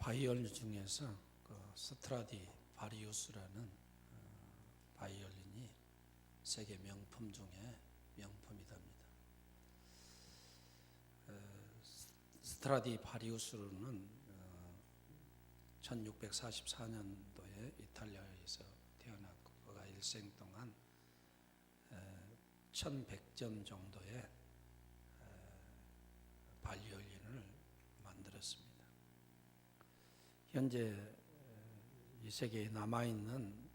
바이올린 중에서 스트라디 바리우스라는 바이올린이 세계 명품 중에 명품이답니다. 스트라디 바리우스는 1644년도에 이탈리아에서 태어났고 그가 일생 동안 1100점 정도의 바이올린을 만들었습니다. 현재 이 세계에 남아있는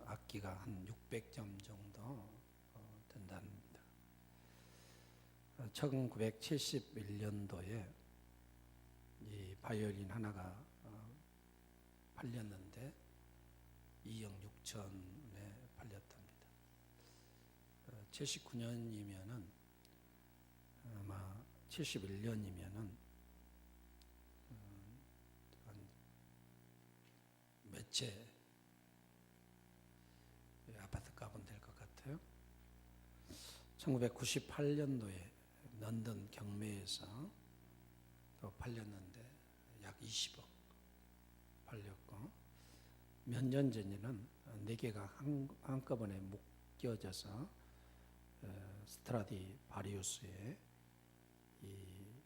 악기가 한 600점 정도 된답니다. 1971년도에 이 바이올린 하나가 팔렸는데 2억 6천에 팔렸답니다. 79년이면은 아마 71년이면은 몇 채 아파트 값은 될 것 같아요. 1998년도에 런던 경매에서 또 팔렸는데 약 20억 팔렸고, 몇 년 전에는 4개가 한꺼번에 묶여져서 스트라디 바리우스의 이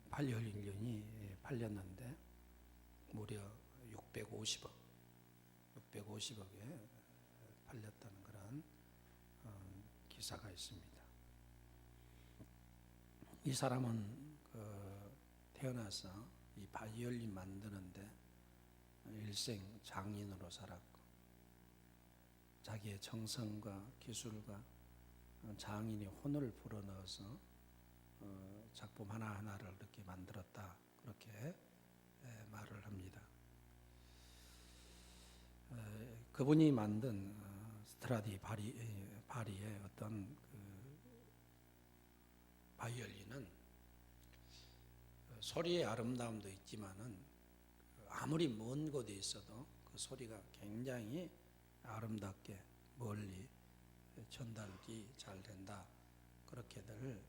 바이올린이 팔렸는데 무려 650억에 팔렸다는 그런 기사가 있습니다. 이 사람은 태어나서 이 바이올린 만드는데 일생 장인으로 살았고, 자기의 정성과 기술과 장인의 혼을 불어넣어서 작품 하나하나를 이렇게 만들었다, 그렇게 말을 합니다. 그분이 만든 스트라디 바리의 어떤 바이올린은 소리의 아름다움도 있지만은 아무리 먼 곳에 있어도 그 소리가 굉장히 아름답게 멀리 전달이 잘 된다, 그렇게들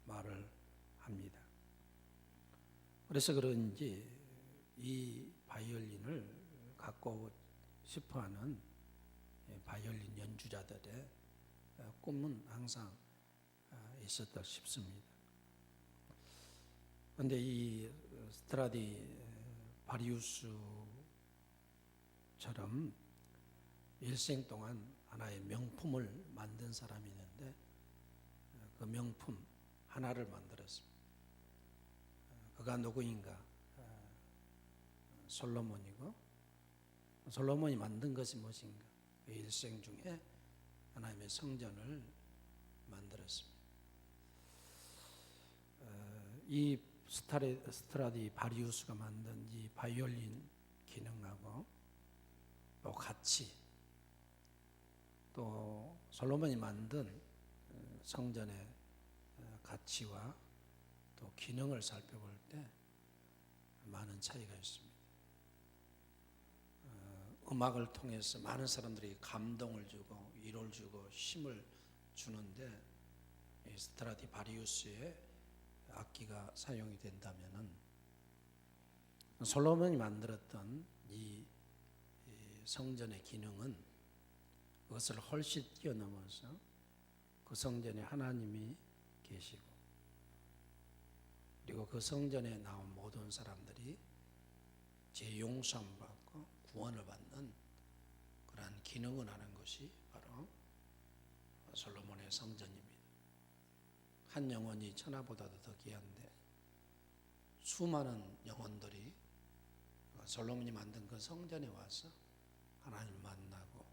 말을 합니다. 그래서 그런지 이 바이올린을 갖고 싶어하는 바이올린 연주자들의 꿈은 항상 있었다 싶습니다. 그런데 이 스트라디 바리우스처럼 일생 동안 하나의 명품을 만든 사람이 있는데 그 명품 하나를 만들었습니다. 그가 누구인가? 솔로몬이고, 솔로몬이 만든 것이 무엇인가? 그 일생 중에 하나님의 성전을 만들었습니다. 이 스트라디 바리우스가 만든 이 바이올린 기능하고 또 같이, 또 솔로몬이 만든 성전의 가치와 또 기능을 살펴볼 때 많은 차이가 있습니다. 음악을 통해서 많은 사람들이 감동을 주고 위로를 주고 힘을 주는데, 스트라디 바리우스의 악기가 사용이 된다면은 솔로몬이 만들었던 이 성전의 기능은 그것을 훨씬 뛰어넘어서 그 성전에 하나님이 계시고, 그리고 그 성전에 나온 모든 사람들이 재용서받고 구원을 받는 그러한 기능을 하는 것이 바로 솔로몬의 성전입니다. 한 영혼이 천하보다도 더 귀한데 수많은 영혼들이 솔로몬이 만든 그 성전에 와서 하나님을 만나고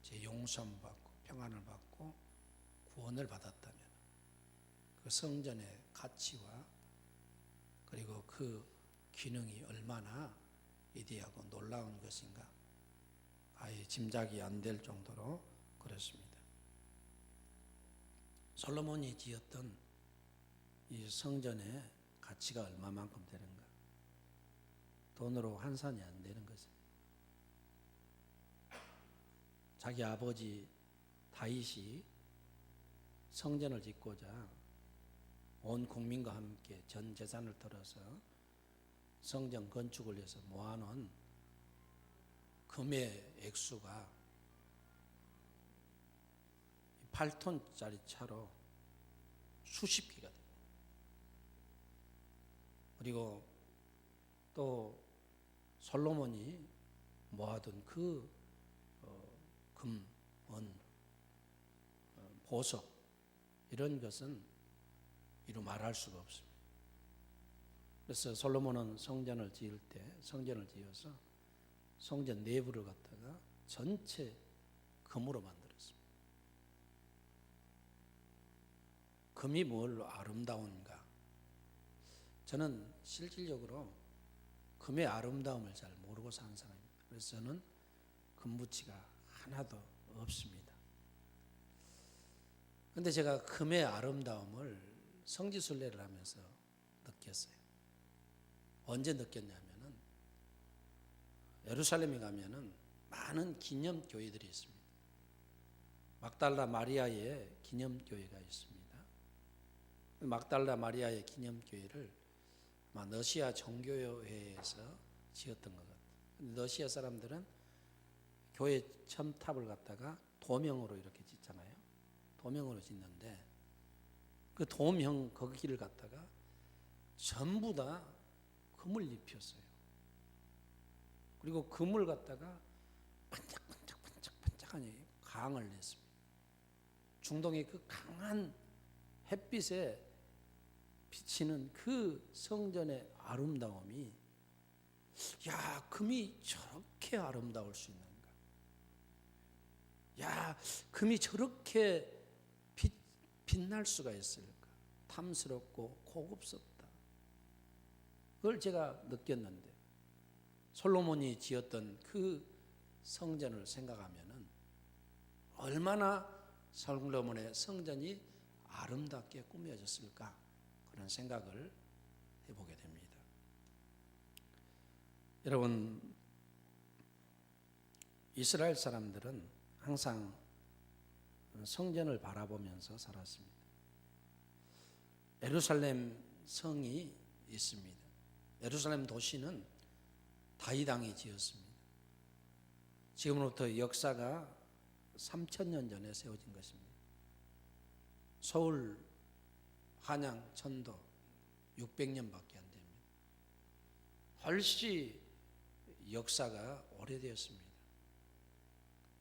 재용서받고 평안을 받고 구원을 받았다면 그 성전의 가치와 그리고 그 기능이 얼마나 위대하고 놀라운 것인가, 아예 짐작이 안 될 정도로 그렇습니다. 솔로몬이 지었던 이 성전의 가치가 얼마만큼 되는가? 돈으로 환산이 안 되는 것입니다. 자기 아버지 다윗이 성전을 짓고자 온 국민과 함께 전 재산을 들어서 성전 건축을 위해서 모아놓은 금의 액수가 8톤짜리 차로 수십 개가 됩니다. 그리고 또 솔로몬이 모아둔 그 금, 은, 보석 이런 것은 이루 말할 수가 없습니다. 그래서 솔로몬은 성전을 지어서 성전 내부를 갖다가 전체 금으로 만들었습니다. 금이 뭘로 아름다운가? 저는 실질적으로 금의 아름다움을 잘 모르고 사는 사람입니다. 그래서 저는 금붙이가 하나도 없습니다. 그런데 제가 금의 아름다움을 성지순례를 하면서 느꼈어요. 언제 느꼈냐면은 예루살렘에 가면은 많은 기념교회들이 있습니다. 막달라 마리아의 기념교회가 있습니다. 막달라 마리아의 기념교회를 아마 러시아 종교회에서 지었던 것 같아요. 러시아 사람들은 교회 첨탑을 갖다가 도명으로 이렇게 짓잖아요. 도명으로 짓는데 그 도명 거기를 갖다가 전부 다 금을 입혔어요. 그리고 금을 갖다가 반짝반짝하니 강을 냈습니다. 중동의 그 강한 햇빛에 비치는 그 성전의 아름다움이, 야, 금이 저렇게 아름다울 수 있는가? 야, 금이 저렇게 빛날 수가 있을까? 탐스럽고 고급스럽다. 그걸 제가 느꼈는데 솔로몬이 지었던 그 성전을 생각하면은 얼마나 솔로몬의 성전이 아름답게 꾸며졌을까? 그런 생각을 해보게 됩니다. 여러분, 이스라엘 사람들은 항상 성전을 바라보면서 살았습니다. 예루살렘 성이 있습니다. 예루살렘 도시는 다윗 왕이 지었습니다. 지금으로부터 역사가 3000년 전에 세워진 것입니다. 서울, 한양, 천도 600년밖에 안 됩니다. 훨씬 역사가 오래되었습니다.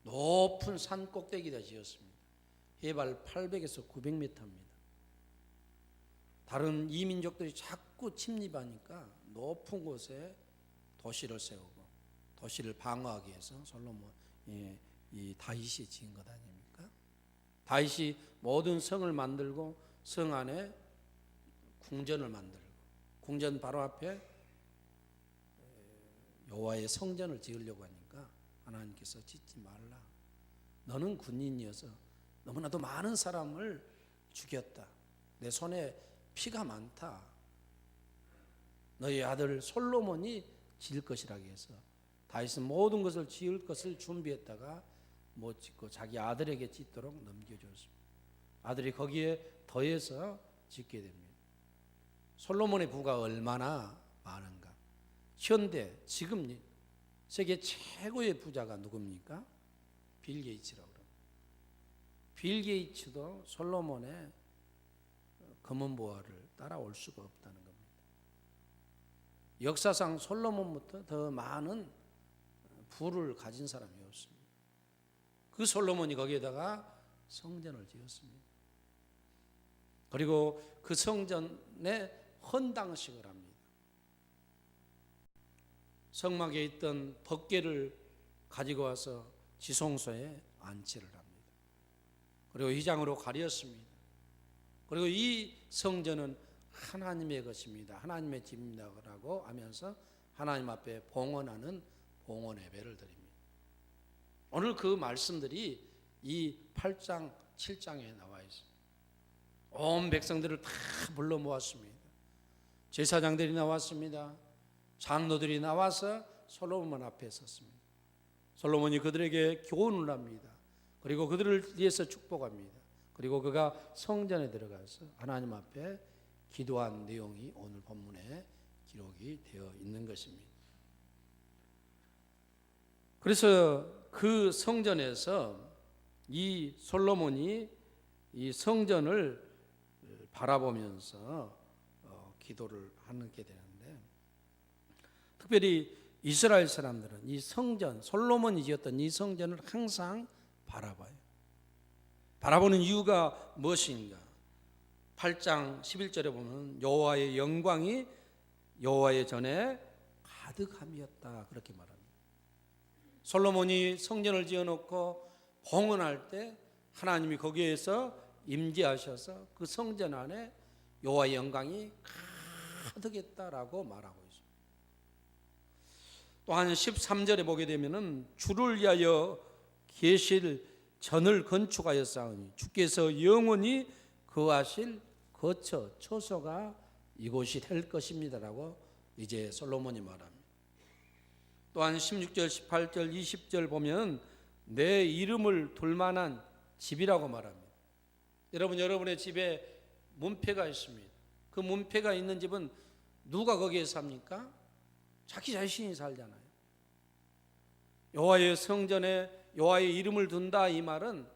높은 산 꼭대기에다 지었습니다. 해발 800에서 900m입니다. 다른 이민족들이 자꾸 침입하니까 높은 곳에 도시를 세우고 도시를 방어하기 위해서 솔로몬 이 다윗이 지은 것 아닙니까? 다윗이 모든 성을 만들고 성 안에 궁전을 만들고 궁전 바로 앞에 여호와의 성전을 지으려고 하니까 하나님께서 짓지 말라. 너는 군인이어서 너무나도 많은 사람을 죽였다. 내 손에 피가 많다. 너희 아들 솔로몬이 지을 것이라고 해서 다윗은 모든 것을 지을 것을 준비했다가 못 짓고 자기 아들에게 짓도록 넘겨줬습니다. 아들이 거기에 더해서 짓게 됩니다. 솔로몬의 부가 얼마나 많은가. 현대 지금 세계 최고의 부자가 누굽니까? 빌 게이츠라고 합니다. 빌 게이츠도 솔로몬의 금은 보화를 따라올 수가 없다는 겁니다. 역사상 솔로몬부터 더 많은 부를 가진 사람이 없습니다. 그 솔로몬이 거기에다가 성전을 지었습니다. 그리고 그 성전에 헌당식을 합니다. 성막에 있던 법궤를 가지고 와서 지성소에 안치를 합니다. 그리고 휘장으로 가렸습니다. 그리고 이 성전은 하나님의 것입니다. 하나님의 집이라고 하면서 하나님 앞에 봉헌하는 봉헌 예배를 드립니다. 오늘 그 말씀들이 이 8장, 7장에 나와 있습니다. 온 백성들을 다 불러 모았습니다. 제사장들이 나왔습니다. 장로들이 나와서 솔로몬 앞에 섰습니다. 솔로몬이 그들에게 교훈을 합니다. 그리고 그들을 위해서 축복합니다. 그리고 그가 성전에 들어가서 하나님 앞에 기도한 내용이 오늘 본문에 기록이 되어 있는 것입니다. 그래서 그 성전에서 이 솔로몬이 이 성전을 바라보면서 기도를 하게 되는데, 특별히 이스라엘 사람들은 이 성전, 솔로몬이 지었던 이 성전을 항상 바라봐요. 바라보는 이유가 무엇인가? 8장 11절에 보면 여호와의 영광이 여호와의 전에 가득함이었다, 그렇게 말합니다. 솔로몬이 성전을 지어놓고 봉헌할 때 하나님이 거기에서 임재하셔서 그 성전 안에 여호와의 영광이 가득했다라고 말하고 있습니다. 또한 13절에 보게 되면은 주를 위하여 계실 전을 건축하였사오니 주께서 영원히 거하실 거처 처소가 이곳이 될 것입니다라고 이제 솔로몬이 말합니다. 또한 16절, 18절, 20절 보면 내 이름을 둘 만한 집이라고 말합니다. 여러분의 집에 문패가 있습니다. 그 문패가 있는 집은 누가 거기에 삽니까? 자기 자신이 살잖아요. 여호와의 성전에 여호와의 이름을 둔다, 이 말은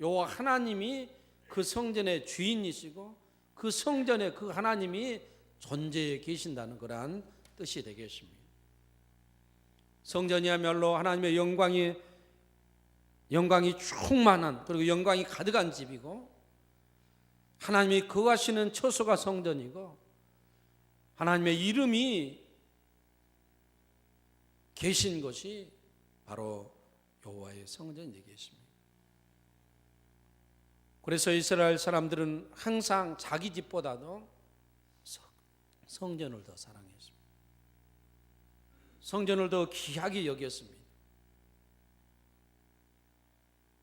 여호와 하나님이 그 성전의 주인이시고 그 성전에 그 하나님이 존재해 계신다는 그러한 뜻이 되겠습니다. 성전이야말로 하나님의 영광이 충만한, 그리고 영광이 가득한 집이고, 하나님이 거하시는 처소가 성전이고, 하나님의 이름이 계신 것이 바로 여호와의 성전이 되겠습니다. 그래서 이스라엘 사람들은 항상 자기 집보다도 성전을 더 사랑했습니다. 성전을 더 귀하게 여겼습니다.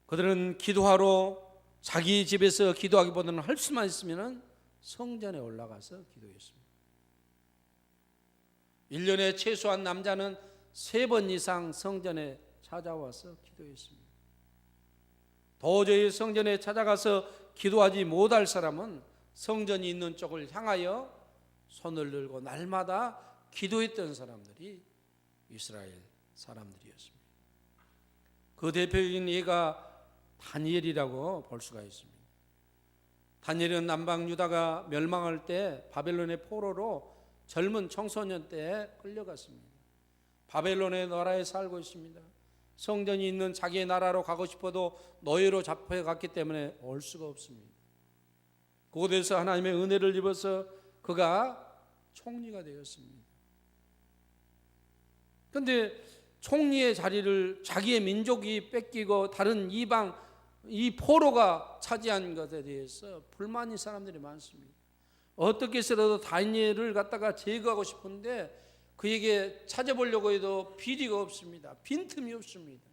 그들은 기도하러 자기 집에서 기도하기보다는 할 수만 있으면 성전에 올라가서 기도했습니다. 1년에 최소한 남자는 3번 이상 성전에 찾아와서 기도했습니다. 도저히 성전에 찾아가서 기도하지 못할 사람은 성전이 있는 쪽을 향하여 손을 들고 날마다 기도했던 사람들이 이스라엘 사람들이었습니다. 그 대표적인 예가 다니엘이라고 볼 수가 있습니다. 다니엘은 남방 유다가 멸망할 때 바벨론의 포로로 젊은 청소년 때에 끌려갔습니다. 바벨론의 나라에 살고 있습니다. 성전이 있는 자기의 나라로 가고 싶어도 노예로 잡혀갔기 때문에 올 수가 없습니다. 그곳에서 하나님의 은혜를 입어서 그가 총리가 되었습니다. 그런데 총리의 자리를 자기의 민족이 뺏기고 다른 이방, 이 포로가 차지한 것에 대해서 불만이 사람들이 많습니다. 어떻게 해서라도 다니엘을 갖다가 제거하고 싶은데 그에게 찾아보려고 해도 비리가 없습니다. 빈틈이 없습니다.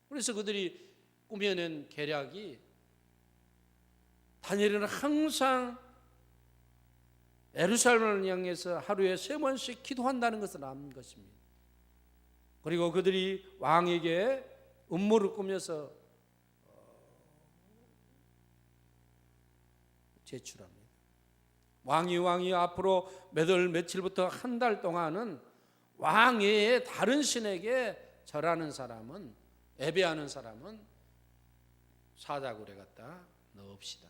그래서 그들이 꾸며낸 계략이, 다니엘은 항상 예루살렘을 향해서 하루에 3번씩 기도한다는 것을 아는 것입니다. 그리고 그들이 왕에게 음모를 꾸며서 제출합니다. 왕이 앞으로 몇 월 며칠부터 한 달 동안은 왕 외에 다른 신에게 절하는 사람은, 예배하는 사람은 사자굴에 갖다 넣읍시다.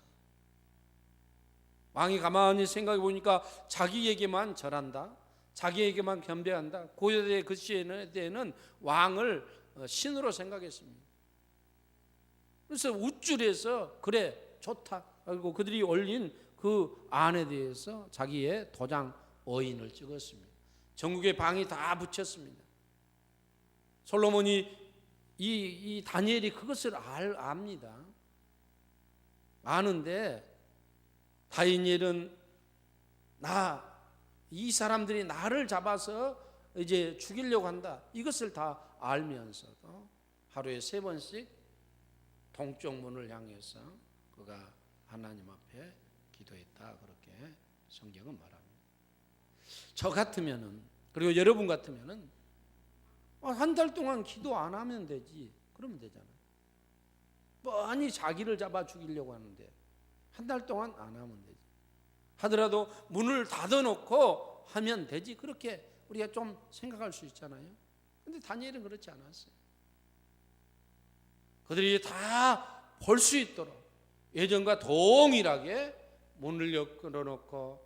왕이 가만히 생각해 보니까 자기에게만 절한다, 자기에게만 겸비한다. 고려대 그 시대에는 왕을 신으로 생각했습니다. 그래서 우쭐해서 그래 좋다 그리고 그들이 올린 그 안에 대해서 자기의 도장 어인을 찍었습니다. 전국에 방이 다 붙였습니다. 솔로몬이 이 다니엘이 그것을 압니다. 아는데 다니엘은 이 사람들이 나를 잡아서 이제 죽이려고 한다, 이것을 다 알면서도 하루에 3번씩 동쪽 문을 향해서 그가 하나님 앞에 기도했다, 그렇게 성경은 말합니다. 저 같으면은, 그리고 여러분 같으면은 한 달 동안 기도 안 하면 되지, 그러면 되잖아요. 뻔히 자기를 잡아 죽이려고 하는데 한 달 동안 안 하면 되지. 하더라도 문을 닫아놓고 하면 되지, 그렇게 우리가 좀 생각할 수 있잖아요. 근데 다니엘은 그렇지 않았어요. 그들이 다 볼 수 있도록 예전과 동일하게 문을 열어놓고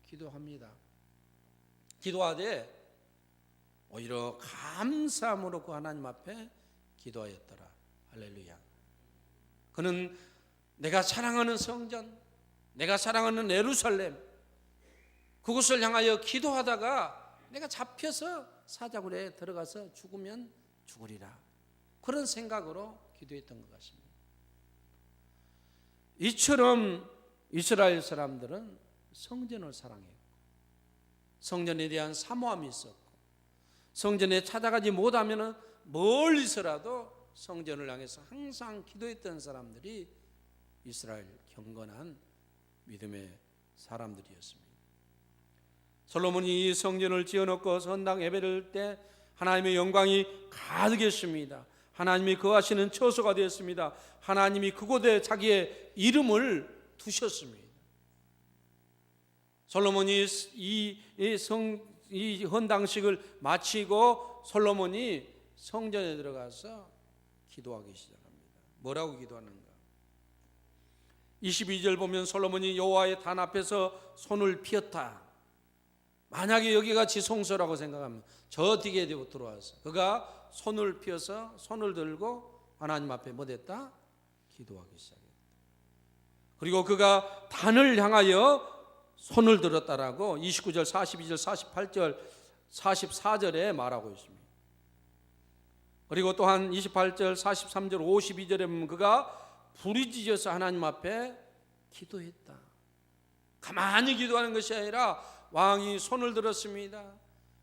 기도합니다. 기도하되 오히려 감사함으로 그 하나님 앞에 기도하였더라. 할렐루야. 그는 내가 사랑하는 성전, 내가 사랑하는 예루살렘, 그곳을 향하여 기도하다가 내가 잡혀서 사자굴에 들어가서 죽으면 죽으리라, 그런 생각으로 기도했던 것 같습니다. 이처럼 이스라엘 사람들은 성전을 사랑했고 성전에 대한 사모함이 있었고 성전에 찾아가지 못하면 멀리서라도 성전을 향해서 항상 기도했던 사람들이 이스라엘 경건한 믿음의 사람들이었습니다. 솔로몬이 이 성전을 지어놓고 선당 예배를 때 하나님의 영광이 가득했습니다. 하나님이 거하시는 처소가 되었습니다. 하나님이 그곳에 자기의 이름을 두셨습니다. 솔로몬이 이 헌당식을 마치고 솔로몬이 성전에 들어가서 기도하기 시작합니다. 뭐라고 기도하는가? 22절 보면 솔로몬이 여호와의 단 앞에서 손을 피었다. 만약에 여기가 지성소라고 생각하면 저 뒤에 들어와서 그가 손을 펴서 손을 들고 하나님 앞에 뭐 됐다? 기도하기 시작했다. 그리고 그가 단을 향하여 손을 들었다라고 29절, 42절, 48절, 44절에 말하고 있습니다. 그리고 또한 28절, 43절, 52절에 보면 그가 부르짖어서 하나님 앞에 기도했다. 가만히 기도하는 것이 아니라 왕이 손을 들었습니다.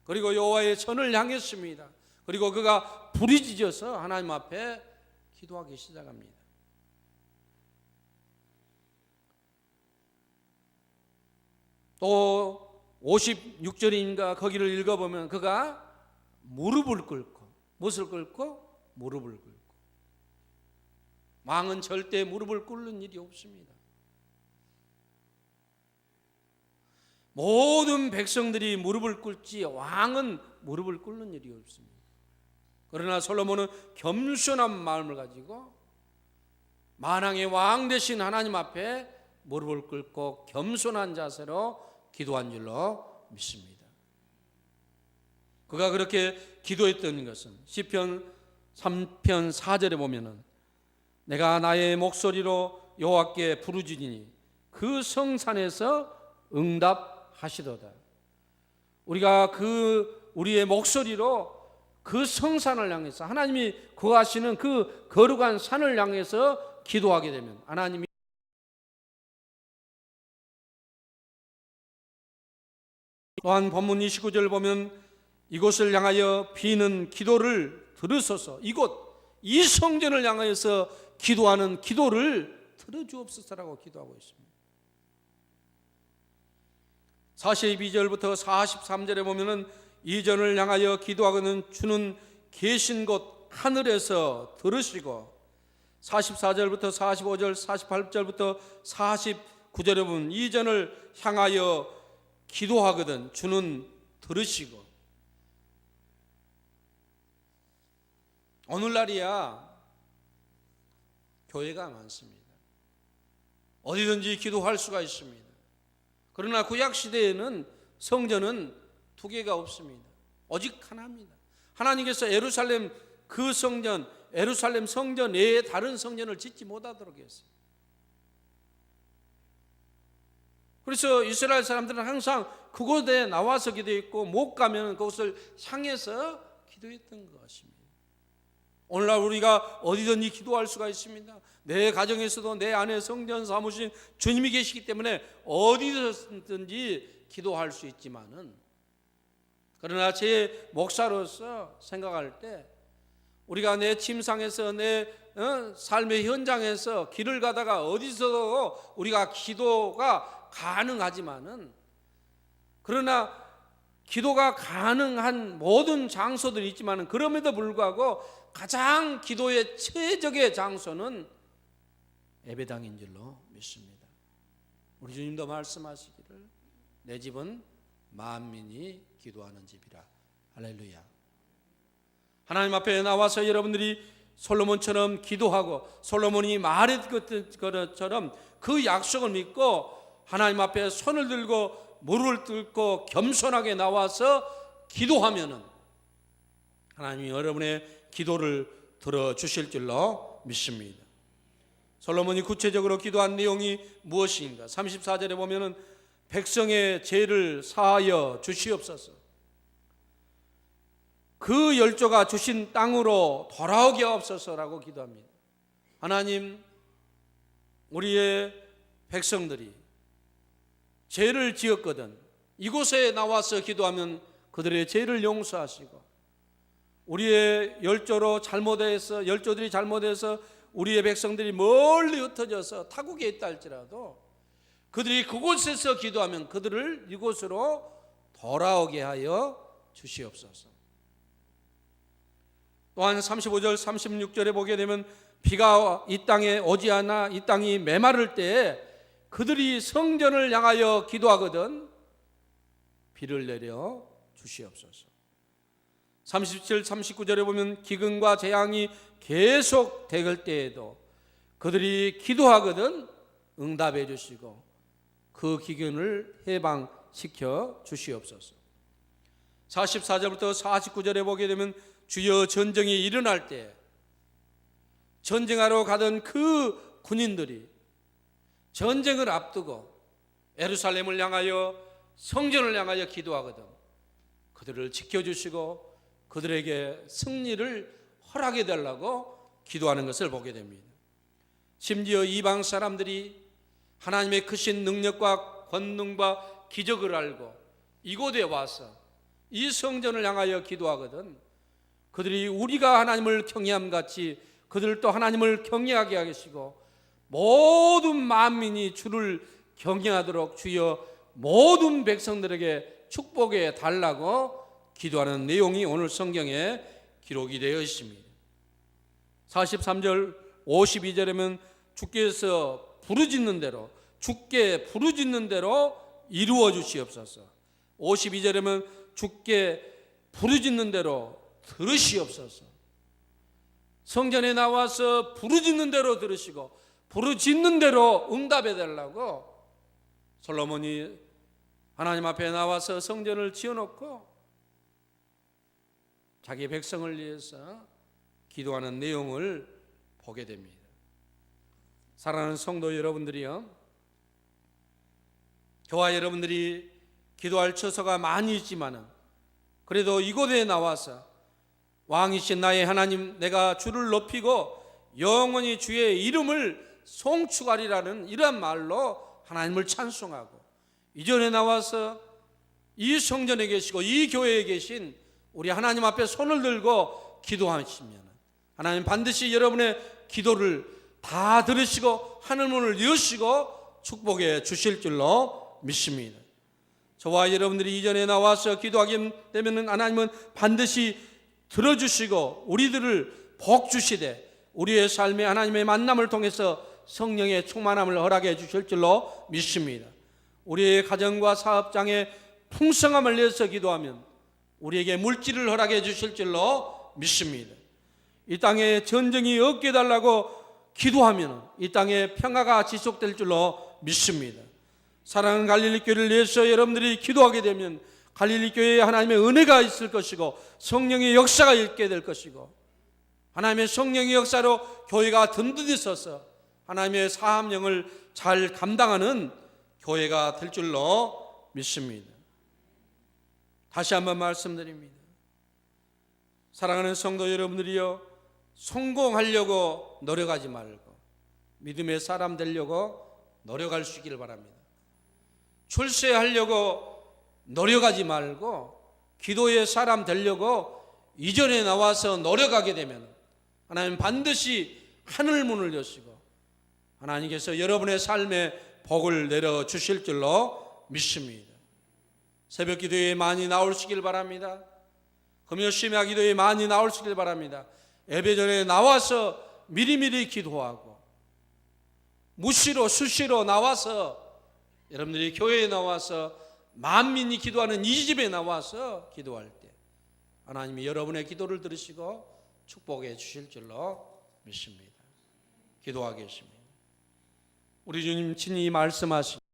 그리고 여호와의 전을 향했습니다. 그리고 그가 부르짖어서 하나님 앞에 기도하기 시작합니다. 또 56절인가 거기를 읽어보면 그가 무릎을 꿇고, 무엇을 꿇고? 무릎을 꿇고. 왕은 절대 무릎을 꿇는 일이 없습니다. 모든 백성들이 무릎을 꿇지 왕은 무릎을 꿇는 일이 없습니다. 그러나 솔로몬은 겸손한 마음을 가지고 만왕의 왕 되신 하나님 앞에 무릎을 꿇고 겸손한 자세로 기도한 줄로 믿습니다. 그가 그렇게 기도했던 것은 시편 3편 4절에 보면은 내가 나의 목소리로 여호와께 부르짖으니 그 성산에서 응답하시도다. 우리가 우리의 목소리로 그 성산을 향해서 하나님이 거하시는 그 거룩한 산을 향해서 기도하게 되면 하나님이 또한 본문 29절 보면 이곳을 향하여 비는 기도를 들으소서. 이 성전을 향하여서 기도하는 기도를 들어주옵소서라고 기도하고 있습니다. 42절부터 43절에 보면은 이전을 향하여 기도하거든 주는 계신 곳 하늘에서 들으시고 44절부터 45절 48절부터 49절에 보면 이전을 향하여 기도하거든 주는 들으시고 오늘날이야 교회가 많습니다. 어디든지 기도할 수가 있습니다. 그러나 구약시대에는 성전은 두 개가 없습니다. 오직 하나입니다. 하나님께서 예루살렘 그 성전, 예루살렘 성전 외에 다른 성전을 짓지 못하도록 했어요. 그래서 이스라엘 사람들은 항상 그곳에 나와서 기도했고 못 가면 그곳을 향해서 기도했던 것입니다. 오늘날 우리가 어디든지 기도할 수가 있습니다. 내 가정에서도 내 안에 성전 삼으신 주님이 계시기 때문에 어디든지 기도할 수 있지만은 그러나 제 목사로서 생각할 때 우리가 내 침상에서 내 삶의 현장에서 길을 가다가 어디서도 우리가 기도가 가능하지만은 그러나 기도가 가능한 모든 장소들이 있지만은 그럼에도 불구하고 가장 기도의 최적의 장소는 예배당인 줄로 믿습니다. 우리 주님도 말씀하시기를 내 집은 만민이 기도하는 집이라. 할렐루야. 하나님 앞에 나와서 여러분들이 솔로몬처럼 기도하고 솔로몬이 말했던 것처럼 그 약속을 믿고 하나님 앞에 손을 들고 무릎을 꿇고 겸손하게 나와서 기도하면은 하나님이 여러분의 기도를 들어주실 줄로 믿습니다. 솔로몬이 구체적으로 기도한 내용이 무엇인가? 34절에 보면은 백성의 죄를 사하여 주시옵소서. 그 열조가 주신 땅으로 돌아오게 하옵소서라고 기도합니다. 하나님, 우리의 백성들이 죄를 지었거든 이곳에 나와서 기도하면 그들의 죄를 용서하시고, 우리의 열조들이 잘못해서 우리의 백성들이 멀리 흩어져서 타국에 있다 할지라도 그들이 그곳에서 기도하면 그들을 이곳으로 돌아오게 하여 주시옵소서. 또한 35절 36절에 보게 되면 비가 이 땅에 오지 않아 이 땅이 메마를 때에 그들이 성전을 향하여 기도하거든 비를 내려 주시옵소서. 37, 39절에 보면 기근과 재앙이 계속 될 때에도 그들이 기도하거든 응답해 주시고 그 기근을 해방시켜 주시옵소서. 44절부터 49절에 보게 되면 주여 전쟁이 일어날 때 전쟁하러 가던 그 군인들이 전쟁을 앞두고 예루살렘을 향하여 성전을 향하여 기도하거든 그들을 지켜주시고 그들에게 승리를 허락해 달라고 기도하는 것을 보게 됩니다. 심지어 이방 사람들이 하나님의 크신 능력과 권능과 기적을 알고 이곳에 와서 이 성전을 향하여 기도하거든 그들이 우리가 하나님을 경외함같이 그들도 하나님을 경외하게 하시고 모든 만민이 주를 경외하도록 주여 모든 백성들에게 축복해 달라고 기도하는 내용이 오늘 성경에 기록이 되어 있습니다. 43절 52절에는 주께서 부르짖는 대로 주께 부르짖는 대로 이루어 주시옵소서. 52절에는 주께 부르짖는 대로 들으시옵소서. 성전에 나와서 부르짖는 대로 들으시고 부르짖는 대로 응답해 달라고 솔로몬이 하나님 앞에 나와서 성전을 지어놓고 자기 백성을 위해서 기도하는 내용을 보게 됩니다. 사랑하는 성도 여러분들이요, 저와 여러분들이 기도할 처소가 많이 있지만은 그래도 이곳에 나와서 왕이신 나의 하나님 내가 주를 높이고 영원히 주의 이름을 송축하리라는 이러한 말로 하나님을 찬송하고 이전에 나와서 이 성전에 계시고 이 교회에 계신 우리 하나님 앞에 손을 들고 기도하시면 하나님 반드시 여러분의 기도를 다 들으시고 하늘문을 여시고 축복해 주실 줄로 믿습니다. 저와 여러분들이 이전에 나와서 기도하게 되면 하나님은 반드시 들어주시고 우리들을 복 주시되 우리의 삶에 하나님의 만남을 통해서 성령의 충만함을 허락해 주실 줄로 믿습니다. 우리의 가정과 사업장의 풍성함을 위해서 기도하면 우리에게 물질을 허락해 주실 줄로 믿습니다. 이 땅에 전쟁이 없게 해달라고 기도하면 이 땅에 평화가 지속될 줄로 믿습니다. 사랑하는 갈릴리 교회를 위해서 여러분들이 기도하게 되면 갈릴리 교회에 하나님의 은혜가 있을 것이고 성령의 역사가 있게 될 것이고 하나님의 성령의 역사로 교회가 든든히 서서 하나님의 사함령을 잘 감당하는 교회가 될 줄로 믿습니다. 다시 한번 말씀드립니다. 사랑하는 성도 여러분들이요, 성공하려고 노력하지 말고 믿음의 사람 되려고 노력할 수 있기를 바랍니다. 출세하려고 노력하지 말고 기도의 사람 되려고 이전에 나와서 노력하게 되면 하나님 반드시 하늘문을 여시고 하나님께서 여러분의 삶에 복을 내려주실 줄로 믿습니다. 새벽 기도에 많이 나오시길 바랍니다. 금요 심야 기도에 많이 나오시길 바랍니다. 예배 전에 나와서 미리미리 기도하고 무시로 수시로 나와서 여러분들이 교회에 나와서 만민이 기도하는 이 집에 나와서 기도할 때 하나님이 여러분의 기도를 들으시고 축복해 주실 줄로 믿습니다. 기도하겠습니다. 우리 주님 친히 말씀하신